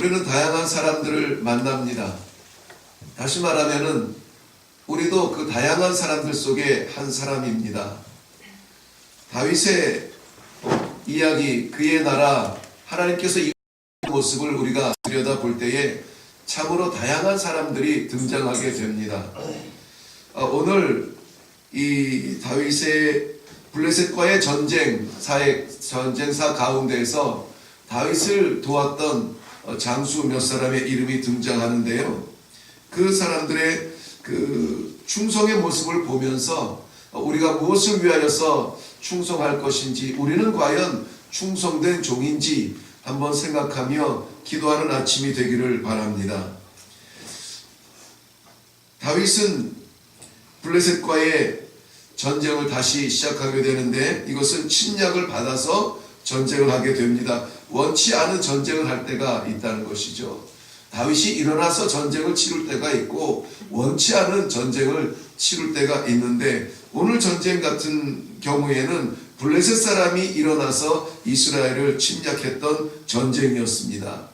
우리는 다양한 사람들을 만납니다. 다시 말하면은 우리도 그 다양한 사람들 속에 한 사람입니다. 다윗의 이야기, 그의 나라, 하나님께서 이 모습을 우리가 들여다볼 때에 참으로 다양한 사람들이 등장하게 됩니다. 오늘 이 다윗의 블레셋과의 전쟁사 가운데에서 다윗을 도왔던 장수 몇 사람의 이름이 등장하는데요. 그 사람들의 그 충성의 모습을 보면서 우리가 무엇을 위하여서 충성할 것인지, 우리는 과연 충성된 종인지 한번 생각하며 기도하는 아침이 되기를 바랍니다. 다윗은 블레셋과의 전쟁을 다시 시작하게 되는데, 이것은 침략을 받아서 전쟁을 하게 됩니다. 원치 않은 전쟁을 할 때가 있다는 것이죠. 다윗이 일어나서 전쟁을 치룰 때가 있고 원치 않은 전쟁을 치룰 때가 있는데, 오늘 전쟁 같은 경우에는 블레셋 사람이 일어나서 이스라엘을 침략했던 전쟁이었습니다.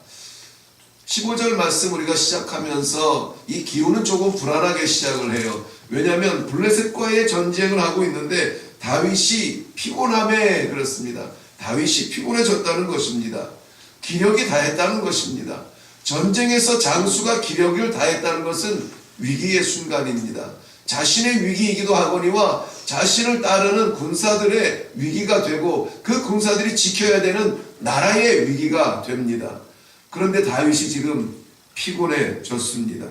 15절 말씀 우리가 시작하면서 이 기운은 조금 불안하게 시작을 해요. 왜냐하면 블레셋과의 전쟁을 하고 있는데 다윗이 피곤함에, 그렇습니다. 다윗이 피곤해졌다는 것입니다. 기력이 다했다는 것입니다. 전쟁에서 장수가 기력을 다했다는 것은 위기의 순간입니다. 자신의 위기이기도 하거니와 자신을 따르는 군사들의 위기가 되고 그 군사들이 지켜야 되는 나라의 위기가 됩니다. 그런데 다윗이 지금 피곤해졌습니다.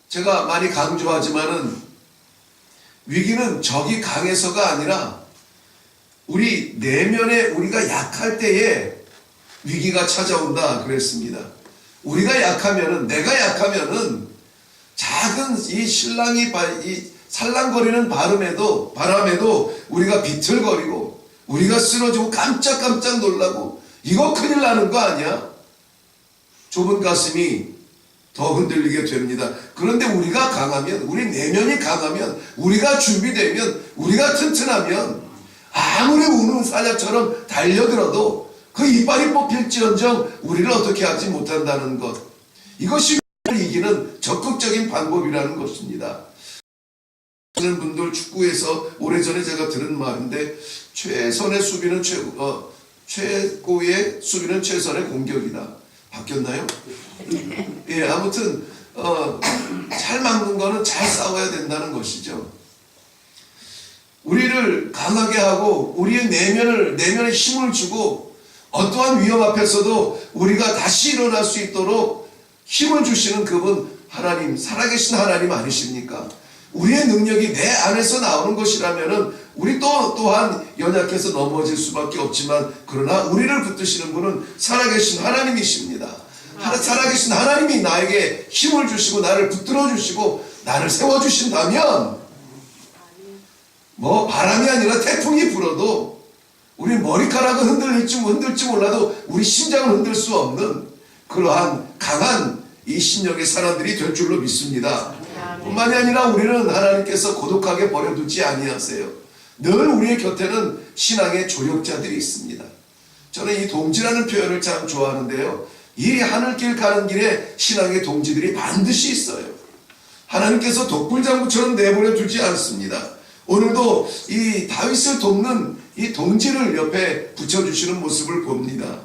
제가 많이 강조하지만은 위기는 적이 강해서가 아니라 우리 내면에 우리가 약할 때에 위기가 찾아온다 그랬습니다. 우리가 약하면은, 내가 약하면은 작은 이 신랑이 이 살랑거리는 바람에도 우리가 비틀거리고 우리가 쓰러지고 깜짝깜짝 놀라고 이거 큰일 나는 거 아니야? 좁은 가슴이 더 흔들리게 됩니다. 그런데 우리가 강하면, 우리 내면이 강하면, 우리가 준비되면, 우리가 튼튼하면 아무리 우는 사자처럼 달려들어도 그 이빨이 뽑힐지언정 우리를 어떻게 하지 못한다는 것, 이것이 이기는 적극적인 방법이라는 것입니다. 하는 분들, 축구에서 오래전에 제가 들은 말인데, 최선의 수비는 최고의 수비는 최선의 공격이다. 바뀌었나요? 예, 아무튼 잘 막는 거는 잘 싸워야 된다는 것이죠. 우리를 강하게 하고 우리의 내면에 힘을 주고 어떠한 위험 앞에서도 우리가 다시 일어날 수 있도록 힘을 주시는 그분, 하나님, 살아계신 하나님 아니십니까? 우리의 능력이 내 안에서 나오는 것이라면은 우리 또한 연약해서 넘어질 수밖에 없지만, 그러나 우리를 붙드시는 분은 살아계신 하나님이십니다. 살아계신 하나님이 나에게 힘을 주시고 나를 붙들어 주시고 나를 세워 주신다면, 뭐 바람이 아니라 태풍이 불어도 우리 머리카락은 흔들지 몰라도 우리 심장을 흔들 수 없는 그러한 강한 이 신령의 사람들이 될 줄로 믿습니다. 뿐만이 아니라 우리는 하나님께서 고독하게 버려두지 아니하세요. 늘 우리의 곁에는 신앙의 조력자들이 있습니다. 저는 이 동지라는 표현을 참 좋아하는데요. 이 하늘길 가는 길에 신앙의 동지들이 반드시 있어요. 하나님께서 독불장구처럼 내버려 두지 않습니다. 오늘도 이 다윗을 돕는 이 동지를 옆에 붙여주시는 모습을 봅니다.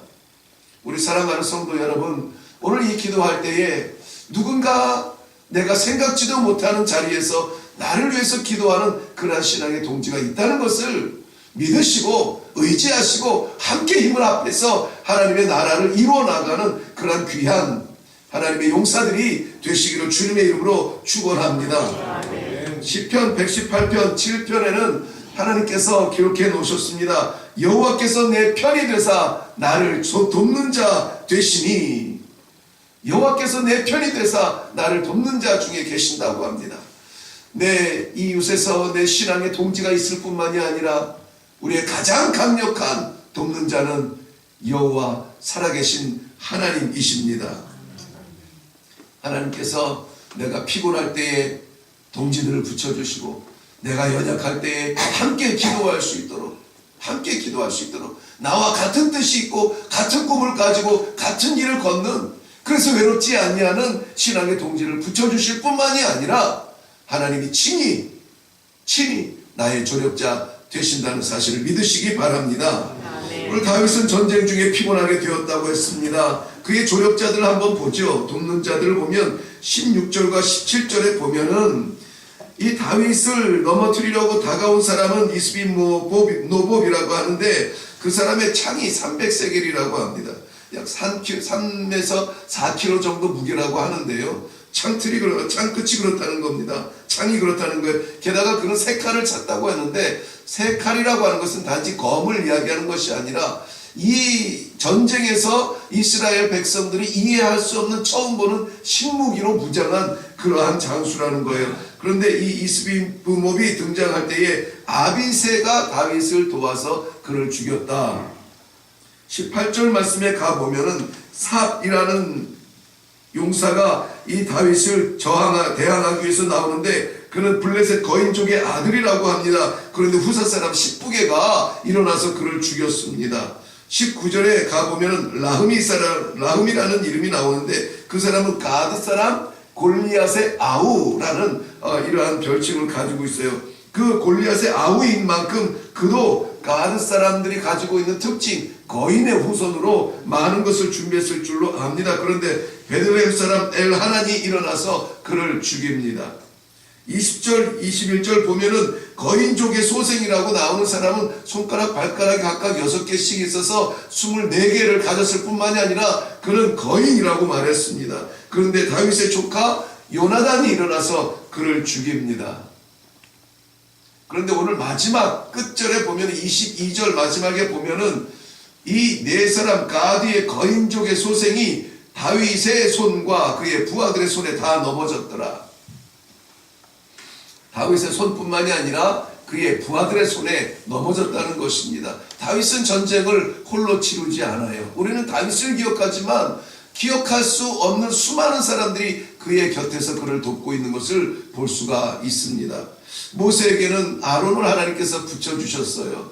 우리 사랑하는 성도 여러분, 오늘 이 기도할 때에 누군가 내가 생각지도 못하는 자리에서 나를 위해서 기도하는 그러한 신앙의 동지가 있다는 것을 믿으시고 의지하시고 함께 힘을 합해서 하나님의 나라를 이루어 나가는 그러한 귀한 하나님의 용사들이 되시기를 주님의 이름으로 축원합니다. 시편 118편 7편에는 하나님께서 기록해 놓으셨습니다. 여호와께서 내 편이 되사 나를 돕는 자 되시니, 여호와께서 내 편이 되사 나를 돕는 자 중에 계신다고 합니다. 내 이웃에서 내 신앙의 동지가 있을 뿐만이 아니라 우리의 가장 강력한 돕는 자는 여호와 살아계신 하나님이십니다. 하나님께서 내가 피곤할 때에 동지들을 붙여주시고 내가 연약할 때에 함께 기도할 수 있도록 함께 기도할 수 있도록, 나와 같은 뜻이 있고 같은 꿈을 가지고 같은 길을 걷는, 그래서 외롭지 않냐는 신앙의 동지를 붙여주실 뿐만이 아니라 하나님이 친히 나의 조력자 되신다는 사실을 믿으시기 바랍니다. 오늘 다윗은 전쟁 중에 피곤하게 되었다고 했습니다. 그의 조력자들을 한번 보죠. 돕는 자들을 보면 16절과 17절에 보면은 이 다윗을 넘어뜨리려고 다가온 사람은 이스비노봇이라고 하는데 그 사람의 창이 300세겔이라고 합니다. 약 3에서 4kg 정도 무게라고 하는데요. 창 끝이 그렇다는 겁니다. 창이 그렇다는 거예요. 게다가 그는 세 칼을 찼다고 했는데, 세 칼이라고 하는 것은 단지 검을 이야기하는 것이 아니라 이 전쟁에서 이스라엘 백성들이 이해할 수 없는 처음 보는 신무기로 무장한 그러한 장수라는 거예요. 그런데 이 이스비므몹이 등장할 때에 아비새가 다윗을 도와서 그를 죽였다. 18절 말씀에 가보면은 삽이라는 용사가 이 다윗을 대항하기 위해서 나오는데 그는 블레셋 거인족의 아들이라고 합니다. 그런데 후사 사람 십부게가 일어나서 그를 죽였습니다. 19절에 가보면은 라흠이라는 이름이 나오는데 그 사람은 가드 사람 골리앗의 아우라는 이러한 별칭을 가지고 있어요. 그 골리앗의 아우인 만큼 그도 가드 사람들이 가지고 있는 특징, 거인의 후손으로 많은 것을 준비했을 줄로 압니다. 그런데 베들레헴 사람 엘하난이 일어나서 그를 죽입니다. 20절, 21절 보면은 거인족의 소생이라고 나오는 사람은 손가락, 발가락이 각각 6개씩 있어서 24개를 가졌을 뿐만이 아니라 그는 거인이라고 말했습니다. 그런데 다윗의 조카 요나단이 일어나서 그를 죽입니다. 그런데 오늘 마지막 끝절에 보면 22절 마지막에 보면은 이 네 사람 가드의 거인족의 소생이 다윗의 손과 그의 부하들의 손에 다 넘어졌더라. 다윗의 손뿐만이 아니라 그의 부하들의 손에 넘어졌다는 것입니다. 다윗은 전쟁을 홀로 치르지 않아요. 우리는 다윗을 기억하지만 기억할 수 없는 수많은 사람들이 그의 곁에서 그를 돕고 있는 것을 볼 수가 있습니다. 모세에게는 아론을 하나님께서 붙여주셨어요.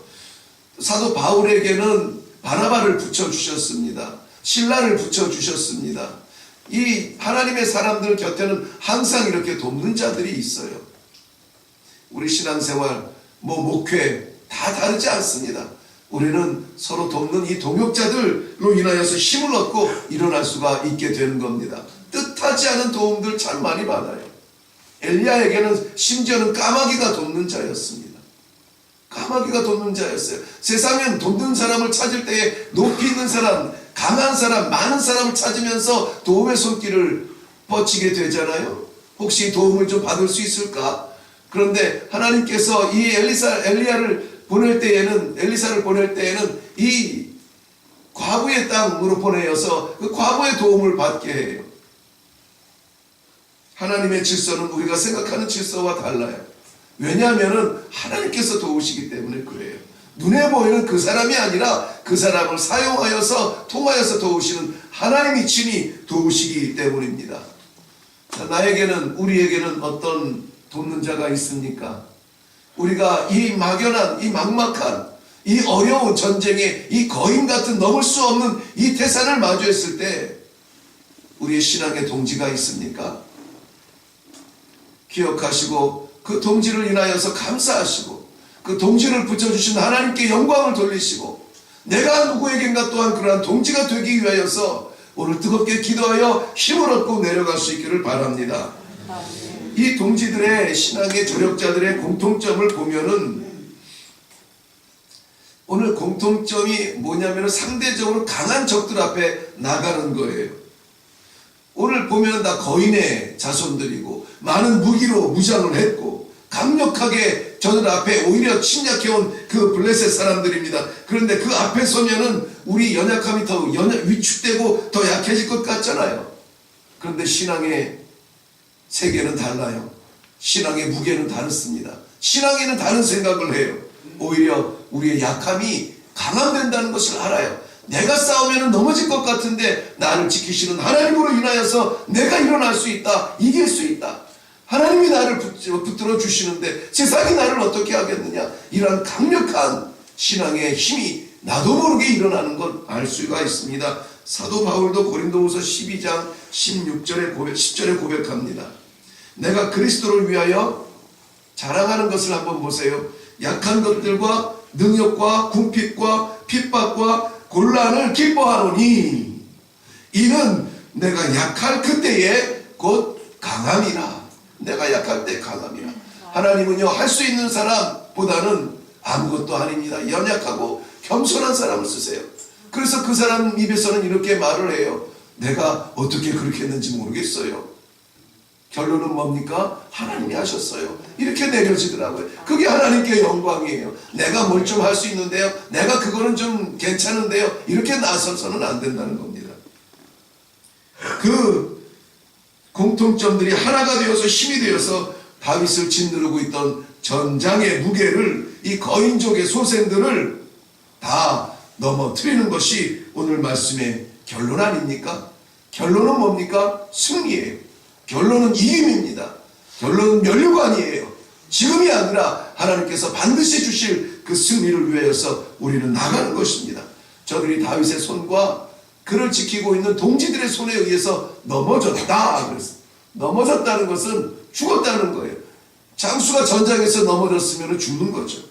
사도 바울에게는 바나바를 붙여주셨습니다. 신라를 붙여주셨습니다. 이 하나님의 사람들 곁에는 항상 이렇게 돕는 자들이 있어요. 우리 신앙생활, 목회 다 다르지 않습니다. 우리는 서로 돕는 이 동역자들로 인하여서 힘을 얻고 일어날 수가 있게 되는 겁니다. 뜻하지 않은 도움들 참 많이 받아요. 엘리야에게는 심지어는 까마귀가 돕는 자였습니다. 까마귀가 돕는 자였어요. 세상엔 돕는 사람을 찾을 때에 높이 있는 사람, 강한 사람, 많은 사람을 찾으면서 도움의 손길을 뻗치게 되잖아요. 혹시 도움을 좀 받을 수 있을까? 그런데 하나님께서 이 엘리사를 보낼 때에는 이 과부의 땅으로 보내어서 그 과부의 도움을 받게 해요. 하나님의 질서는 우리가 생각하는 질서와 달라요. 왜냐하면 하나님께서 도우시기 때문에 그래요. 눈에 보이는 그 사람이 아니라 그 사람을 사용하여서 통하여서 도우시는 하나님이 친히 도우시기 때문입니다. 나에게는, 우리에게는 어떤 돕는 자가 있습니까? 우리가 이 막연한, 이 막막한, 이 어려운 전쟁에 이 거인 같은 넘을 수 없는 이 태산을 마주했을 때 우리의 신앙의 동지가 있습니까? 기억하시고 그 동지를 인하여서 감사하시고 그 동지를 붙여주신 하나님께 영광을 돌리시고 내가 누구에겐가 또한 그러한 동지가 되기 위하여서 오늘 뜨겁게 기도하여 힘을 얻고 내려갈 수 있기를 바랍니다. 이 동지들의 신앙의 조력자들의 공통점을 보면은 오늘 공통점이 뭐냐면 상대적으로 강한 적들 앞에 나가는 거예요. 오늘 보면 다 거인의 자손들이고 많은 무기로 무장을 했고 강력하게 저들 앞에 오히려 침략해온 그 블레셋 사람들입니다. 그런데 그 앞에 서면은 우리 연약함이 더 위축되고 더 약해질 것 같잖아요. 그런데 신앙의 세계는 달라요. 신앙의 무게는 다릅니다. 신앙에는 다른 생각을 해요. 오히려 우리의 약함이 강함된다는 것을 알아요. 내가 싸우면 넘어질 것 같은데 나를 지키시는 하나님으로 인하여서 내가 일어날 수 있다. 이길 수 있다. 하나님이 나를 붙들어 주시는데 세상이 나를 어떻게 하겠느냐. 이러한 강력한 신앙의 힘이 나도 모르게 일어나는 걸 알 수가 있습니다. 사도 바울도 고린도후서 12장 10절에 고백합니다. 내가 그리스도를 위하여 자랑하는 것을 한번 보세요. 약한 것들과 능력과 궁핍과 핍박과 곤란을 기뻐하노니 이는 내가 약할 그때에 곧 강함이라. 내가 약할 때 강함이라. 하나님은요, 할 수 있는 사람보다는 아무것도 아닙니다. 연약하고 겸손한 사람을 쓰세요. 그래서 그 사람 입에서는 이렇게 말을 해요. 내가 어떻게 그렇게 했는지 모르겠어요. 결론은 뭡니까? 하나님이 하셨어요. 이렇게 내려지더라고요. 그게 하나님께 영광이에요. 내가 뭘 좀 할 수 있는데요, 내가 그거는 좀 괜찮은데요, 이렇게 나서서는 안 된다는 겁니다. 그 공통점들이 하나가 되어서 힘이 되어서 다윗을 짓누르고 있던 전장의 무게를, 이 거인족의 소생들을 다 넘어뜨리는 것이 오늘 말씀의 결론 아닙니까? 결론은 뭡니까? 승리예요. 결론은 이김입니다. 결론은 면류관이에요. 지금이 아니라 하나님께서 반드시 주실 그 승리를 위하여서 우리는 나가는 것입니다. 저들이 다윗의 손과 그를 지키고 있는 동지들의 손에 의해서 넘어졌다. 그래서 넘어졌다는 것은 죽었다는 거예요. 장수가 전장에서 넘어졌으면 죽는 거죠.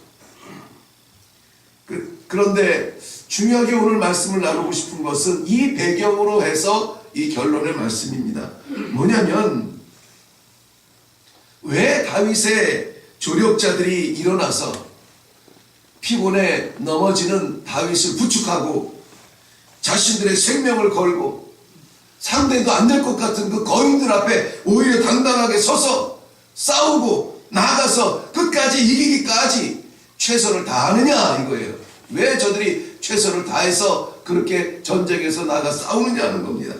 그런데 중요하게 오늘 말씀을 나누고 싶은 것은 이 배경으로 해서 이 결론의 말씀입니다. 뭐냐면, 왜 다윗의 조력자들이 일어나서 피곤에 넘어지는 다윗을 부축하고 자신들의 생명을 걸고 상대도 안 될 것 같은 그 거인들 앞에 오히려 당당하게 서서 싸우고 나아가서 끝까지 이기기까지 최선을 다하느냐 이거예요. 왜 저들이 최선을 다해서 그렇게 전쟁에서 나가 싸우느냐는 겁니다.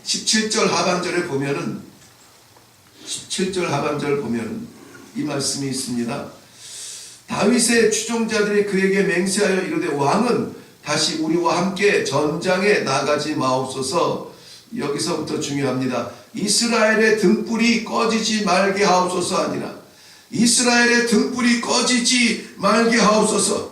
17절 하반절에 보면은 17절 하반절 보면은 이 말씀이 있습니다. 다윗의 추종자들이 그에게 맹세하여 이르되 왕은 다시 우리와 함께 전장에 나가지 마옵소서. 여기서부터 중요합니다. 이스라엘의 등불이 꺼지지 말게 하옵소서 아니라 이스라엘의 등불이 꺼지지 말게 하옵소서.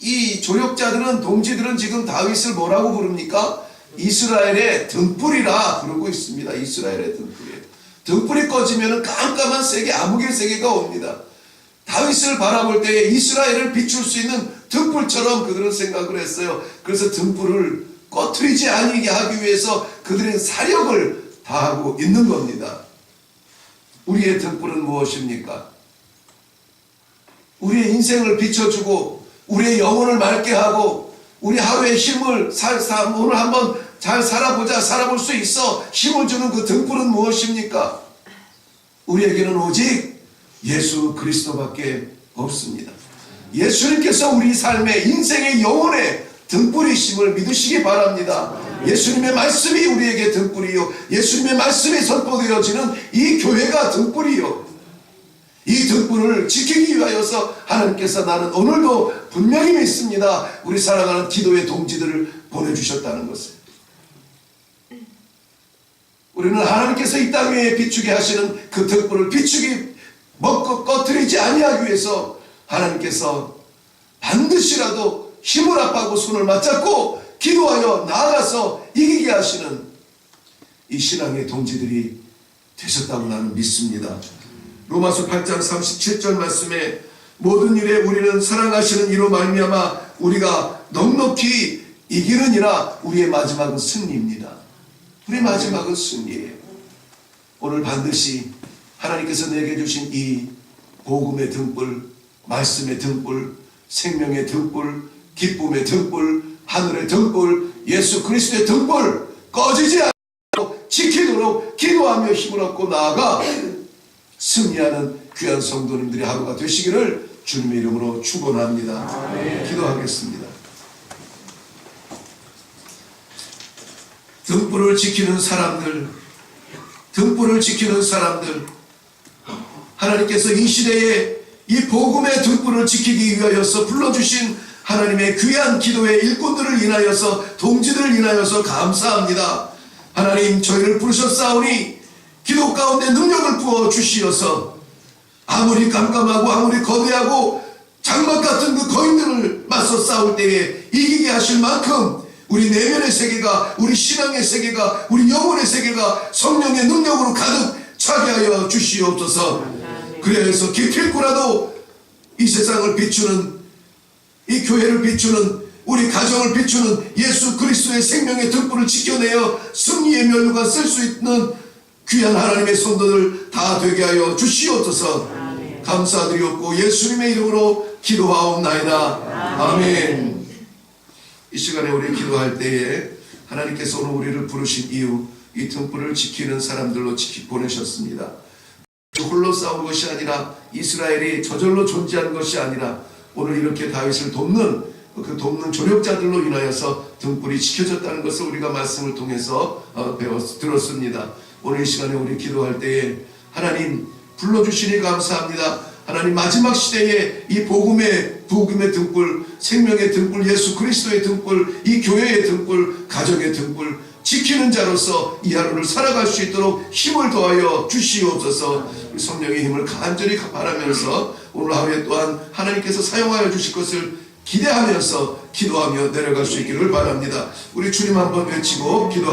이 조력자들은, 동지들은 지금 다윗을 뭐라고 부릅니까? 이스라엘의 등불이라 부르고 있습니다. 이스라엘의 등불이에요. 등불이 꺼지면 깜깜한 세계, 암흑의 세계가 옵니다. 다윗을 바라볼 때에 이스라엘을 비출 수 있는 등불처럼 그들은 생각을 했어요. 그래서 등불을 꺼트리지 아니게 하기 위해서 그들은 사력을 다하고 있는 겁니다. 우리의 등불은 무엇입니까? 우리의 인생을 비춰주고 우리의 영혼을 맑게 하고 우리 하루의 힘을 오늘 한번 잘 살아보자, 살아볼 수 있어 힘을 주는 그 등불은 무엇입니까? 우리에게는 오직 예수 그리스도밖에 없습니다. 예수님께서 우리 삶의 인생의 영혼의 등불이심을 믿으시기 바랍니다. 예수님의 말씀이 우리에게 등불이요, 예수님의 말씀이 선포되어지는 이 교회가 등불이요, 이 등불을 지키기 위하여서 하나님께서 나는 오늘도 분명히 믿습니다. 우리 사랑하는 기도의 동지들을 보내주셨다는 것을. 우리는 하나님께서 이 땅 위에 비추게 하시는 그 등불을 비추기 먹고 꺼뜨리지 아니하기 위해서 하나님께서 반드시라도 힘을 합하고 손을 맞잡고 기도하여 나아가서 이기게 하시는 이 신앙의 동지들이 되셨다고 나는 믿습니다. 로마서 8장 37절 말씀에 모든 일에 우리는 사랑하시는 이로 말미암아 우리가 넉넉히 이기느니라. 우리의 마지막은 승리입니다. 우리의 마지막은 승리예요. 오늘 반드시 하나님께서 내게 주신 이 복음의 등불, 말씀의 등불, 생명의 등불, 기쁨의 등불, 하늘의 등불, 예수 그리스도의 등불 꺼지지 않고 지키도록 기도하며 힘을 얻고 나아가 승리하는 귀한 성도님들의 하루가 되시기를 주님의 이름으로 축원합니다. 기도하겠습니다. 등불을 지키는 사람들, 등불을 지키는 사람들, 하나님께서 이 시대에 이 복음의 등불을 지키기 위하여서 불러주신 하나님의 귀한 기도의 일꾼들을 인하여서, 동지들을 인하여서 감사합니다. 하나님, 저희를 부르셨사오니 기도 가운데 능력을 부어 주시어서 아무리 깜깜하고 아무리 거대하고 장막 같은 그 거인들을 맞서 싸울 때에 이기게 하실 만큼 우리 내면의 세계가, 우리 신앙의 세계가, 우리 영혼의 세계가 성령의 능력으로 가득 차게 하여 주시옵소서. 그래서 기필코라도 이 세상을 비추는, 이 교회를 비추는, 우리 가정을 비추는 예수 그리스도의 생명의 등불을 지켜내어 승리의 면류관 쓸 수 있는 귀한 하나님의 성도들 다 되게 하여 주시옵소서. 감사드리옵고 예수님의 이름으로 기도하옵나이다. 아멘. 이 시간에 우리 기도할 때에 하나님께서 오늘 우리를 부르신 이유, 이 등불을 지키는 사람들로 보내셨습니다. 홀로 싸운 것이 아니라, 이스라엘이 저절로 존재하는 것이 아니라, 오늘 이렇게 다윗을 돕는 그 돕는 조력자들로 인하여서 등불이 지켜졌다는 것을 우리가 말씀을 통해서 들었습니다. 오늘 이 시간에 우리 기도할 때에 하나님 불러주시니 감사합니다. 하나님 마지막 시대에 이 복음의 등불, 생명의 등불, 예수 그리스도의 등불, 이 교회의 등불, 가정의 등불 지키는 자로서 이 하루를 살아갈 수 있도록 힘을 더하여 주시옵소서. 성령의 힘을 간절히 바라면서 오늘 하루에 또한 하나님께서 사용하여 주실 것을 기대하면서 기도하며 내려갈 수 있기를 바랍니다. 우리 주님 한번 외치고 기도하겠습니다.